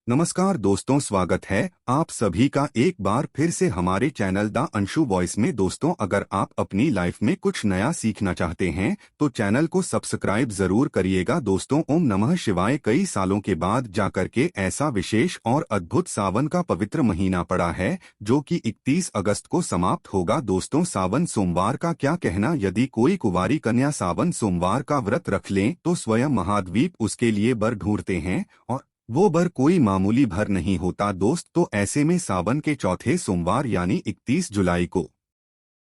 नमस्कार दोस्तों, स्वागत है आप सभी का एक बार फिर से हमारे चैनल द अंशु वॉइस में। दोस्तों, अगर आप अपनी लाइफ में कुछ नया सीखना चाहते हैं तो चैनल को सब्सक्राइब जरूर करिएगा। दोस्तों, ओम नमः शिवाय। कई सालों के बाद जाकर के ऐसा विशेष और अद्भुत सावन का पवित्र महीना पड़ा है जो कि 31 अगस्त को समाप्त होगा। दोस्तों, सावन सोमवार का क्या कहना। यदि कोई कुंवारी कन्या सावन सोमवार का व्रत रख लें तो स्वयं महाद्वीप उसके लिए बर ढूंढते हैं, और वो बर कोई मामूली भर नहीं होता दोस्त। तो ऐसे में सावन के चौथे सोमवार यानी 31 जुलाई को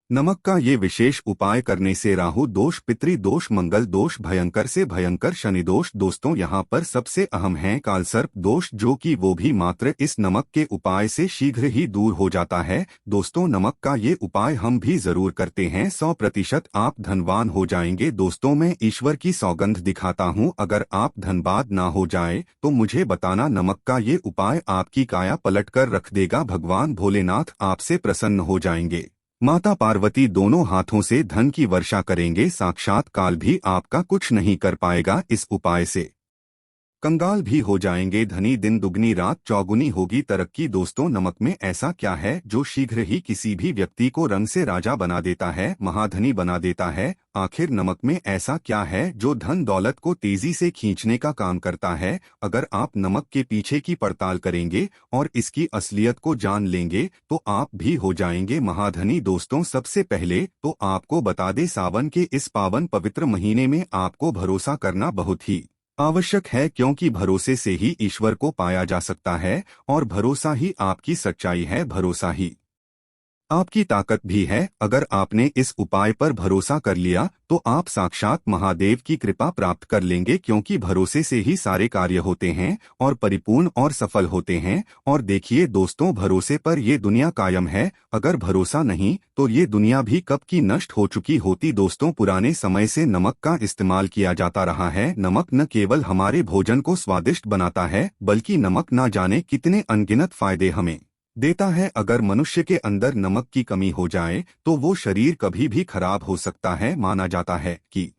नमक का ये विशेष उपाय करने से राहु दोष, पितृ दोष, मंगल दोष, भयंकर से भयंकर शनि दोष, दोस्तों यहाँ पर सबसे अहम है कालसर्प दोष, जो कि वो भी मात्र इस नमक के उपाय से शीघ्र ही दूर हो जाता है। दोस्तों, नमक का ये उपाय हम भी जरूर करते हैं, 100% आप धनवान हो जाएंगे। दोस्तों, मैं ईश्वर की सौगंध दिखाता हूँ, अगर आप धनबाद ना हो जाए तो मुझे बताना। नमक का ये उपाय आपकी काया पलट कर रख देगा। भगवान भोलेनाथ आपसे प्रसन्न हो जाएंगे, माता पार्वती दोनों हाथों से धन की वर्षा करेंगे, साक्षात काल भी आपका कुछ नहीं कर पाएगा। इस उपाय से कंगाल भी हो जाएंगे धनी, दिन दुगनी रात चौगुनी होगी तरक्की। दोस्तों, नमक में ऐसा क्या है जो शीघ्र ही किसी भी व्यक्ति को रंग से राजा बना देता है, महाधनी बना देता है। आखिर नमक में ऐसा क्या है जो धन दौलत को तेजी से खींचने का काम करता है। अगर आप नमक के पीछे की पड़ताल करेंगे और इसकी असलियत को जान लेंगे तो आप भी हो जाएंगे महाधनी। दोस्तों, सबसे पहले तो आपको बता दे, सावन के इस पावन पवित्र महीने में आपको भरोसा करना बहुत ही आवश्यक है, क्योंकि भरोसे से ही ईश्वर को पाया जा सकता है और भरोसा ही आपकी सच्चाई है, भरोसा ही आपकी ताकत भी है। अगर आपने इस उपाय पर भरोसा कर लिया तो आप साक्षात महादेव की कृपा प्राप्त कर लेंगे, क्योंकि भरोसे से ही सारे कार्य होते हैं और परिपूर्ण और सफल होते हैं। और देखिए दोस्तों, भरोसे पर ये दुनिया कायम है, अगर भरोसा नहीं तो ये दुनिया भी कब की नष्ट हो चुकी होती। दोस्तों, पुराने समय से नमक का इस्तेमाल किया जाता रहा है। नमक न केवल हमारे भोजन को स्वादिष्ट बनाता है, बल्कि नमक ना जाने कितने अनगिनत फायदे हमें देता है। अगर मनुष्य के अंदर नमक की कमी हो जाए तो वो शरीर कभी भी खराब हो सकता है। माना जाता है कि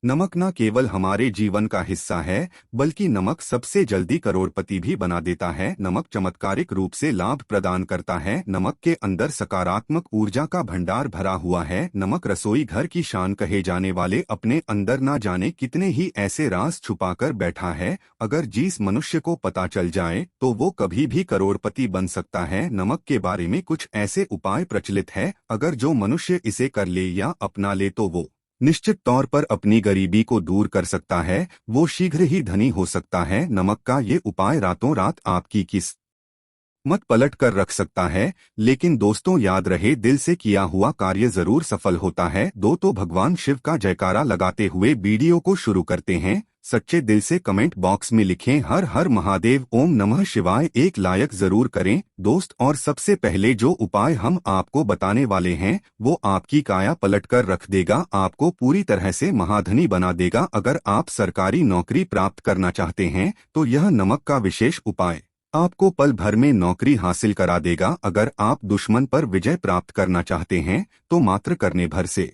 नमक न केवल हमारे जीवन का हिस्सा है, बल्कि नमक सबसे जल्दी करोड़पति भी बना देता है। नमक चमत्कारिक रूप से लाभ प्रदान करता है। नमक के अंदर सकारात्मक ऊर्जा का भंडार भरा हुआ है। नमक रसोई घर की शान कहे जाने वाले अपने अंदर ना जाने कितने ही ऐसे राज छुपाकर बैठा है। अगर जिस मनुष्य को पता चल जाए तो वो कभी भी करोड़पति बन सकता है। नमक के बारे में कुछ ऐसे उपाय प्रचलित है, अगर जो मनुष्य इसे कर ले या अपना ले तो वो निश्चित तौर पर अपनी गरीबी को दूर कर सकता है, वो शीघ्र ही धनी हो सकता है। नमक का ये उपाय रातों रात आपकी किस्मत पलट कर रख सकता है, लेकिन दोस्तों याद रहे, दिल से किया हुआ कार्य जरूर सफल होता है। तो भगवान शिव का जयकारा लगाते हुए वीडियो को शुरू करते हैं। सच्चे दिल से कमेंट बॉक्स में लिखें हर हर महादेव, ओम नमः शिवाय, एक लायक जरूर करें दोस्त। और सबसे पहले जो उपाय हम आपको बताने वाले हैं वो आपकी काया पलट कर रख देगा, आपको पूरी तरह से महाधनी बना देगा। अगर आप सरकारी नौकरी प्राप्त करना चाहते हैं तो यह नमक का विशेष उपाय आपको पल भर में नौकरी हासिल करा देगा। अगर आप दुश्मन पर विजय प्राप्त करना चाहते हैं तो मात्र करने भर से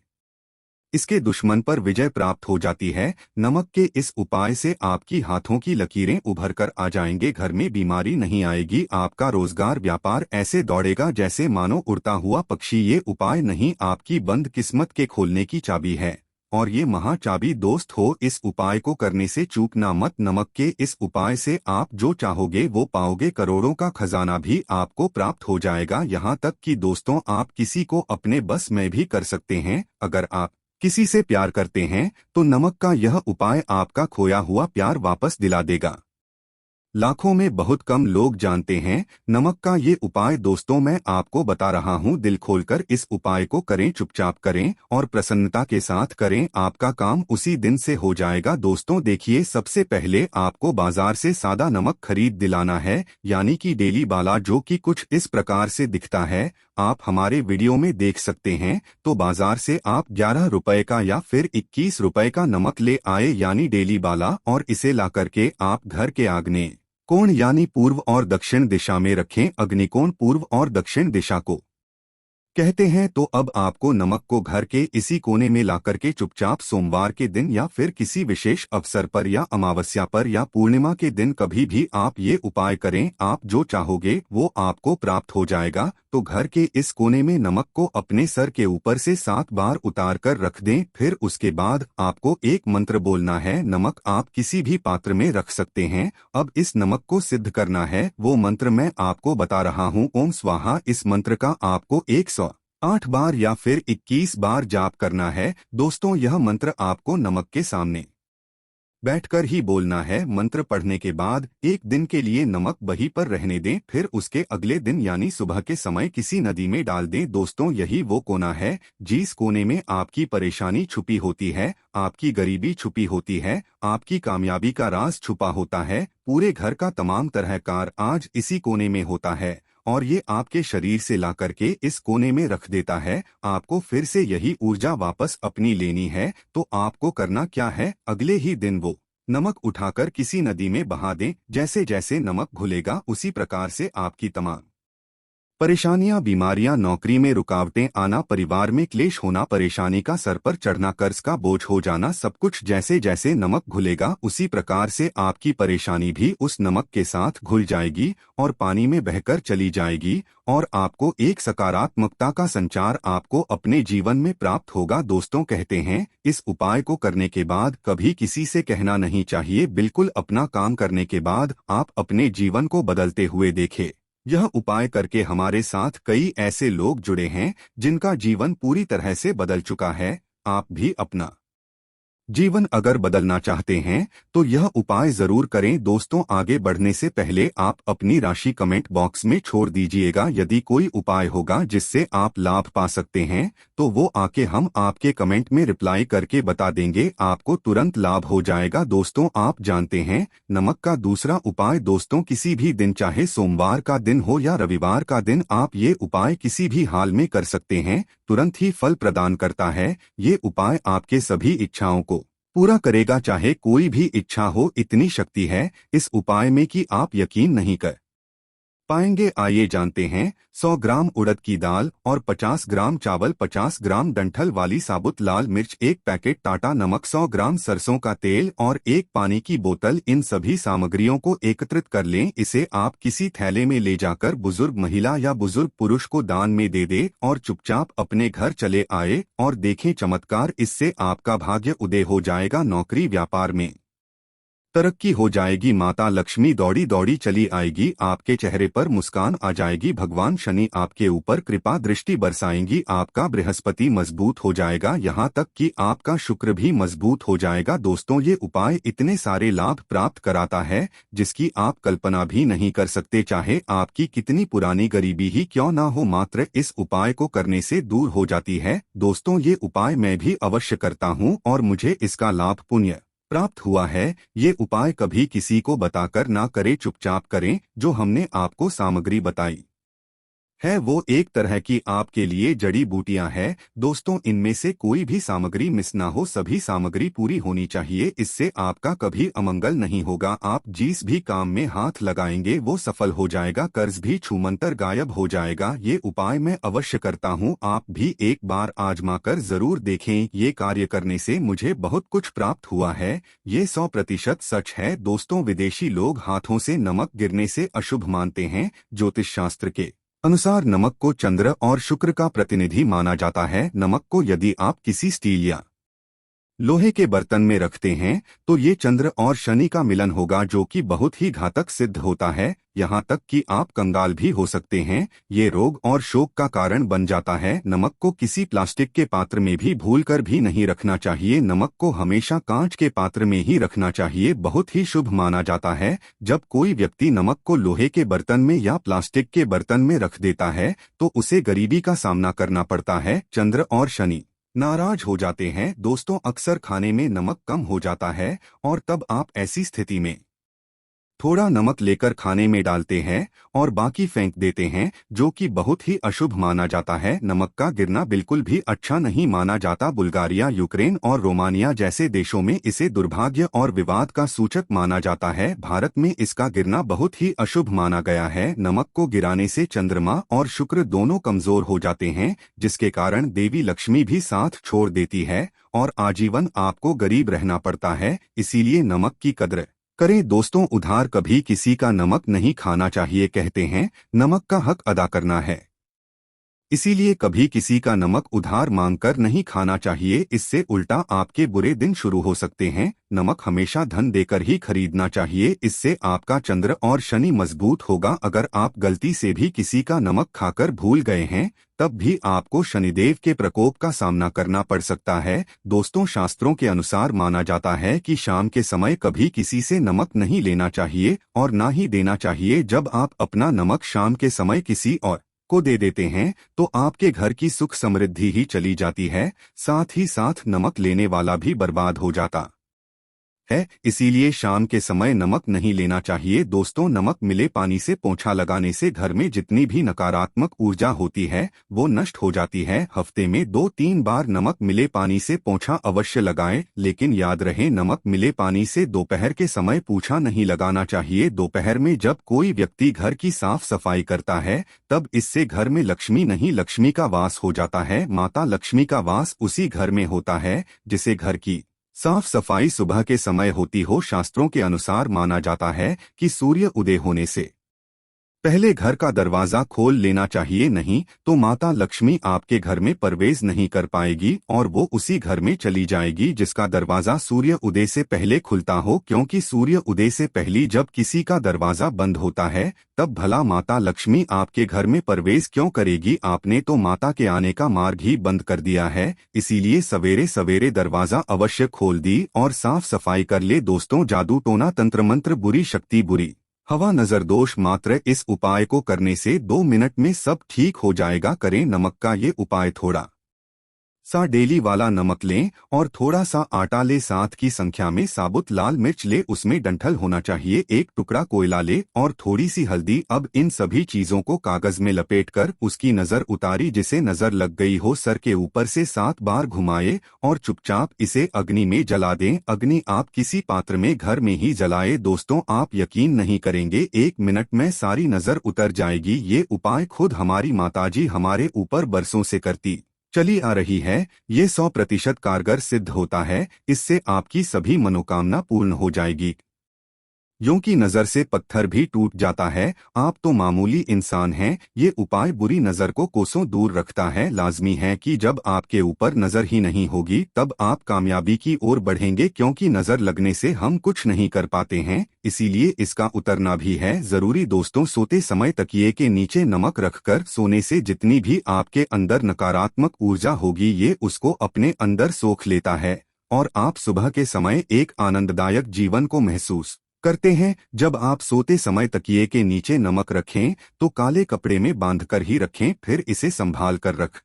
इसके दुश्मन पर विजय प्राप्त हो जाती है। नमक के इस उपाय से आपकी हाथों की लकीरें उभर कर आ जाएंगे, घर में बीमारी नहीं आएगी, आपका रोजगार व्यापार ऐसे दौड़ेगा जैसे मानो उड़ता हुआ पक्षी। ये उपाय नहीं, आपकी बंद किस्मत के खोलने की चाबी है, और ये महा चाबी दोस्त हो। इस उपाय को करने से चूकना मत। नमक के इस उपाय से आप जो चाहोगे वो पाओगे, करोड़ों का खजाना भी आपको प्राप्त हो जाएगा। यहाँ तक कि दोस्तों, आप किसी को अपने बस में भी कर सकते हैं। अगर आप किसी से प्यार करते हैं तो नमक का यह उपाय आपका खोया हुआ प्यार वापस दिला देगा। लाखों में बहुत कम लोग जानते हैं नमक का ये उपाय। दोस्तों, मैं आपको बता रहा हूँ, दिल खोलकर इस उपाय को करें, चुपचाप करें और प्रसन्नता के साथ करें, आपका काम उसी दिन से हो जाएगा। दोस्तों देखिए, सबसे पहले आपको बाजार से सादा नमक खरीद दिलाना है, यानी कि डेली बाला, जो कि कुछ इस प्रकार से दिखता है। आप हमारे वीडियो में देख सकते हैं। तो बाजार से आप 11 रुपए का या फिर 21 रुपए का नमक ले आए, यानी डेली बाला, और इसे ला करके आप घर के आग्नेय कोण यानी पूर्व और दक्षिण दिशा में रखें। अग्निकोण पूर्व और दक्षिण दिशा को कहते हैं। तो अब आपको नमक को घर के इसी कोने में लाकर के चुपचाप सोमवार के दिन या फिर किसी विशेष अवसर पर या अमावस्या पर या पूर्णिमा के दिन कभी भी आप ये उपाय करें, आप जो चाहोगे वो आपको प्राप्त हो जाएगा। तो घर के इस कोने में नमक को अपने सर के ऊपर से 7 बार उतार कर रख दें। फिर उसके बाद आपको एक मंत्र बोलना है। नमक आप किसी भी पात्र में रख सकते हैं। अब इस नमक को सिद्ध करना है, वो मंत्र मैं आपको बता रहा हूँ। ओम स्वाहा। इस मंत्र का आपको 108 बार या फिर 21 बार जाप करना है। दोस्तों, यह मंत्र आपको नमक के सामने बैठकर ही बोलना है। मंत्र पढ़ने के बाद एक दिन के लिए नमक वहीं पर रहने दें, फिर उसके अगले दिन यानी सुबह के समय किसी नदी में डाल दें। दोस्तों, यही वो कोना है जिस कोने में आपकी परेशानी छुपी होती है, आपकी गरीबी छुपी होती है, आपकी कामयाबी का राज छुपा होता है। पूरे घर का तमाम तरह कार आज इसी कोने में होता है और ये आपके शरीर से ला करके इस कोने में रख देता है। आपको फिर से यही ऊर्जा वापस अपनी लेनी है। तो आपको करना क्या है, अगले ही दिन वो नमक उठाकर किसी नदी में बहा दें। जैसे जैसे नमक घुलेगा उसी प्रकार से आपकी तमाम परेशानियां, बीमारियां, नौकरी में रुकावटें आना, परिवार में क्लेश होना, परेशानी का सर पर चढ़ना, कर्ज का बोझ हो जाना, सब कुछ जैसे जैसे नमक घुलेगा उसी प्रकार से आपकी परेशानी भी उस नमक के साथ घुल जाएगी और पानी में बहकर चली जाएगी और आपको एक सकारात्मकता का संचार आपको अपने जीवन में प्राप्त होगा। दोस्तों, कहते हैं इस उपाय को करने के बाद कभी किसी से कहना नहीं चाहिए। बिल्कुल अपना काम करने के बाद आप अपने जीवन को बदलते हुए देखें। यह उपाय करके हमारे साथ कई ऐसे लोग जुड़े हैं जिनका जीवन पूरी तरह से बदल चुका है। आप भी अपना जीवन अगर बदलना चाहते हैं तो यह उपाय जरूर करें। दोस्तों, आगे बढ़ने से पहले आप अपनी राशि कमेंट बॉक्स में छोड़ दीजिएगा। यदि कोई उपाय होगा जिससे आप लाभ पा सकते हैं तो वो आके हम आपके कमेंट में रिप्लाई करके बता देंगे, आपको तुरंत लाभ हो जाएगा। दोस्तों, आप जानते हैं नमक का दूसरा उपाय, दोस्तों किसी भी दिन, चाहे सोमवार का दिन हो या रविवार का दिन, आप ये उपाय किसी भी हाल में कर सकते हैं, तुरंत ही फल प्रदान करता है। ये उपाय आपके सभी इच्छाओं को पूरा करेगा, चाहे कोई भी इच्छा हो। इतनी शक्ति है इस उपाय में कि आप यकीन नहीं कर पाएंगे। आइए जानते हैं। 100 ग्राम उड़द की दाल और 50 ग्राम चावल, 50 ग्राम डंठल वाली साबुत लाल मिर्च, 1 पैकेट टाटा नमक, 100 ग्राम सरसों का तेल और 1 पानी की बोतल। इन सभी सामग्रियों को एकत्रित कर लें। इसे आप किसी थैले में ले जाकर बुजुर्ग महिला या बुजुर्ग पुरुष को दान में दे दे और चुपचाप अपने घर चले आए और देखें चमत्कार। इससे आपका भाग्य उदय हो जाएगा, नौकरी व्यापार में तरक्की हो जाएगी, माता लक्ष्मी दौड़ी दौड़ी चली आएगी, आपके चेहरे पर मुस्कान आ जाएगी, भगवान शनि आपके ऊपर कृपा दृष्टि बरसाएंगी, आपका बृहस्पति मजबूत हो जाएगा, यहाँ तक कि आपका शुक्र भी मजबूत हो जाएगा। दोस्तों, ये उपाय इतने सारे लाभ प्राप्त कराता है जिसकी आप कल्पना भी नहीं कर सकते। चाहे आपकी कितनी पुरानी गरीबी ही क्यों ना हो, मात्र इस उपाय को करने से दूर हो जाती है। दोस्तों, ये उपाय मैं भी अवश्य करता हूँ और मुझे इसका लाभ पुण्य प्राप्त हुआ है। ये उपाय कभी किसी को बताकर ना करें, चुपचाप करें। जो हमने आपको सामग्री बताई है वो एक तरह की आपके लिए जड़ी बूटियां हैं। दोस्तों, इनमें से कोई भी सामग्री मिस ना हो, सभी सामग्री पूरी होनी चाहिए। इससे आपका कभी अमंगल नहीं होगा। आप जिस भी काम में हाथ लगाएंगे वो सफल हो जाएगा, कर्ज भी छूमंतर गायब हो जाएगा। ये उपाय मैं अवश्य करता हूँ, आप भी एक बार आजमा कर जरूर देखें। ये कार्य करने से मुझे बहुत कुछ प्राप्त हुआ है, ये 100% सच है। दोस्तों, विदेशी लोग हाथों से नमक गिरने से अशुभ मानते हैं। ज्योतिष शास्त्र के अनुसार नमक को चंद्र और शुक्र का प्रतिनिधि माना जाता है। नमक को यदि आप किसी स्टील या लोहे के बर्तन में रखते हैं तो ये चंद्र और शनि का मिलन होगा, जो कि बहुत ही घातक सिद्ध होता है। यहाँ तक कि आप कंगाल भी हो सकते हैं। ये रोग और शोक का कारण बन जाता है। नमक को किसी प्लास्टिक के पात्र में भी भूलकर भी नहीं रखना चाहिए। नमक को हमेशा कांच के पात्र में ही रखना चाहिए, बहुत ही शुभ माना जाता है। जब कोई व्यक्ति नमक को लोहे के बर्तन में या प्लास्टिक के बर्तन में रख देता है तो उसे गरीबी का सामना करना पड़ता है। चंद्र और शनि नाराज हो जाते हैं। दोस्तों, अक्सर खाने में नमक कम हो जाता है और तब आप ऐसी स्थिति में थोड़ा नमक लेकर खाने में डालते हैं और बाकी फेंक देते हैं, जो कि बहुत ही अशुभ माना जाता है। नमक का गिरना बिल्कुल भी अच्छा नहीं माना जाता। बुल्गारिया, यूक्रेन और रोमानिया जैसे देशों में इसे दुर्भाग्य और विवाद का सूचक माना जाता है। भारत में इसका गिरना बहुत ही अशुभ माना गया है। नमक को गिराने से चंद्रमा और शुक्र दोनों कमजोर हो जाते हैं, जिसके कारण देवी लक्ष्मी भी साथ छोड़ देती है और आजीवन आपको गरीब रहना पड़ता है। इसीलिए नमक की कद्र करें दोस्तों। उधार कभी किसी का नमक नहीं खाना चाहिए। कहते हैं नमक का हक अदा करना है, इसीलिए कभी किसी का नमक उधार मांगकर नहीं खाना चाहिए। इससे उल्टा आपके बुरे दिन शुरू हो सकते हैं। नमक हमेशा धन देकर ही खरीदना चाहिए, इससे आपका चंद्र और शनि मजबूत होगा। अगर आप गलती से भी किसी का नमक खाकर भूल गए हैं, तब भी आपको शनिदेव के प्रकोप का सामना करना पड़ सकता है। दोस्तों, शास्त्रों के अनुसार माना जाता है कि शाम के समय कभी किसी से नमक नहीं लेना चाहिए और ना ही देना चाहिए। जब आप अपना नमक शाम के समय किसी और को दे देते हैं, तो आपके घर की सुख समृद्धि ही चली जाती है, साथ ही साथ नमक लेने वाला भी बर्बाद हो जाता है। इसीलिए शाम के समय नमक नहीं लेना चाहिए। दोस्तों, नमक मिले पानी से पोंछा लगाने से घर में जितनी भी नकारात्मक ऊर्जा होती है वो नष्ट हो जाती है। हफ्ते में 2-3 बार नमक मिले पानी से पोंछा अवश्य लगाएं, लेकिन याद रहे नमक मिले पानी से दोपहर के समय पोंछा नहीं लगाना चाहिए। दोपहर में जब कोई व्यक्ति घर की साफ सफाई करता है, तब इससे घर में लक्ष्मी नहीं लक्ष्मी का वास हो जाता है। माता लक्ष्मी का वास उसी घर में होता है जिसे घर की साफ सफाई सुबह के समय होती हो। शास्त्रों के अनुसार माना जाता है कि सूर्य उदय होने से पहले घर का दरवाजा खोल लेना चाहिए, नहीं तो माता लक्ष्मी आपके घर में प्रवेश नहीं कर पाएगी और वो उसी घर में चली जाएगी जिसका दरवाजा सूर्य उदय से पहले खुलता हो। क्योंकि सूर्य उदय से पहले जब किसी का दरवाजा बंद होता है, तब भला माता लक्ष्मी आपके घर में प्रवेश क्यों करेगी? आपने तो माता के आने का मार्ग ही बंद कर दिया है। इसीलिए सवेरे सवेरे दरवाजा अवश्य खोल दी और साफ सफाई कर ले। दोस्तों, जादू टोना तंत्र मंत्र, बुरी शक्ति, बुरी हवा, नजर दोष, मात्र इस उपाय को करने से 2 मिनट में सब ठीक हो जाएगा। करें नमक का ये उपाय। थोड़ा सा डेली वाला नमक लें और थोड़ा सा आटा ले, 7 की संख्या में साबुत लाल मिर्च ले, उसमें डंठल होना चाहिए, 1 टुकड़ा कोयला ले और थोड़ी सी हल्दी। अब इन सभी चीजों को कागज में लपेटकर उसकी नजर उतारी, जिसे नजर लग गई हो सर के ऊपर से 7 बार घुमाए और चुपचाप इसे अग्नि में जला दें। अग्नि आप किसी पात्र में घर में ही जलाए। दोस्तों, आप यकीन नहीं करेंगे, 1 मिनट में सारी नजर उतर जाएगी। ये उपाय खुद हमारी माताजी हमारे ऊपर बरसों से करती चली आ रही है। ये 100% कारगर सिद्ध होता है। इससे आपकी सभी मनोकामना पूर्ण हो जाएगी। यों की नजर से पत्थर भी टूट जाता है। आप तो मामूली इंसान हैं, ये उपाय बुरी नजर को कोसों दूर रखता है। लाजमी है कि जब आपके ऊपर नजर ही नहीं होगी, तब आप कामयाबी की ओर बढ़ेंगे। क्योंकि नजर लगने से हम कुछ नहीं कर पाते हैं, इसीलिए इसका उतरना भी है जरूरी। दोस्तों, सोते समय तकिए के नीचे नमक रखकर सोने से जितनी भी आपके अंदर नकारात्मक ऊर्जा होगी, ये उसको अपने अंदर सोख लेता है और आप सुबह के समय एक आनंददायक जीवन को महसूस करते हैं। जब आप सोते समय तकिए के नीचे नमक रखें तो काले कपड़े में बांधकर ही रखें, फिर इसे संभाल कर रख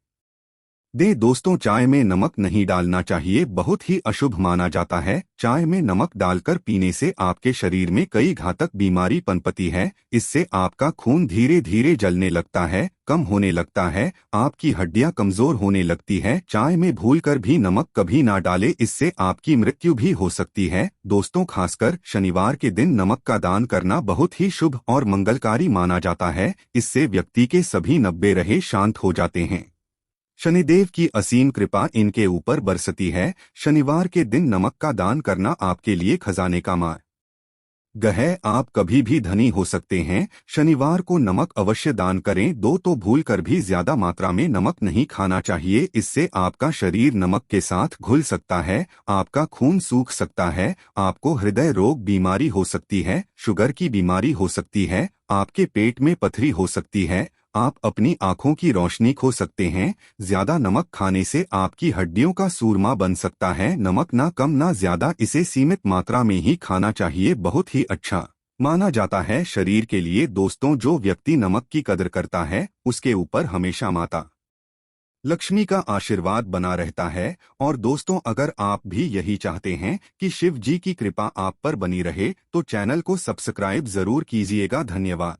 दें। दोस्तों, चाय में नमक नहीं डालना चाहिए, बहुत ही अशुभ माना जाता है। चाय में नमक डालकर पीने से आपके शरीर में कई घातक बीमारी पनपती है। इससे आपका खून धीरे धीरे जलने लगता है, कम होने लगता है, आपकी हड्डियां कमजोर होने लगती है। चाय में भूलकर भी नमक कभी ना डाले, इससे आपकी मृत्यु भी हो सकती है। दोस्तों, खासकर शनिवार के दिन नमक का दान करना बहुत ही शुभ और मंगलकारी माना जाता है। इससे व्यक्ति के सभी नब्बे रहे शांत हो जाते हैं। शनिदेव की असीम कृपा इनके ऊपर बरसती है। शनिवार के दिन नमक का दान करना आपके लिए खजाने का मार्ग है। आप कभी भी धनी हो सकते हैं। शनिवार को नमक अवश्य दान करें। तो भूल कर भी ज्यादा मात्रा में नमक नहीं खाना चाहिए, इससे आपका शरीर नमक के साथ घुल सकता है, आपका खून सूख सकता है, आपको हृदय रोग बीमारी हो सकती है, शुगर की बीमारी हो सकती है, आपके पेट में पथरी हो सकती है, आप अपनी आंखों की रोशनी खो सकते हैं। ज्यादा नमक खाने से आपकी हड्डियों का सूरमा बन सकता है। नमक ना कम ना ज्यादा, इसे सीमित मात्रा में ही खाना चाहिए, बहुत ही अच्छा माना जाता है शरीर के लिए। दोस्तों, जो व्यक्ति नमक की कदर करता है, उसके ऊपर हमेशा माता लक्ष्मी का आशीर्वाद बना रहता है। और दोस्तों, अगर आप भी यही चाहते हैं कि शिव जी की कृपा आप पर बनी रहे तो चैनल को सब्सक्राइब जरूर कीजिएगा। धन्यवाद।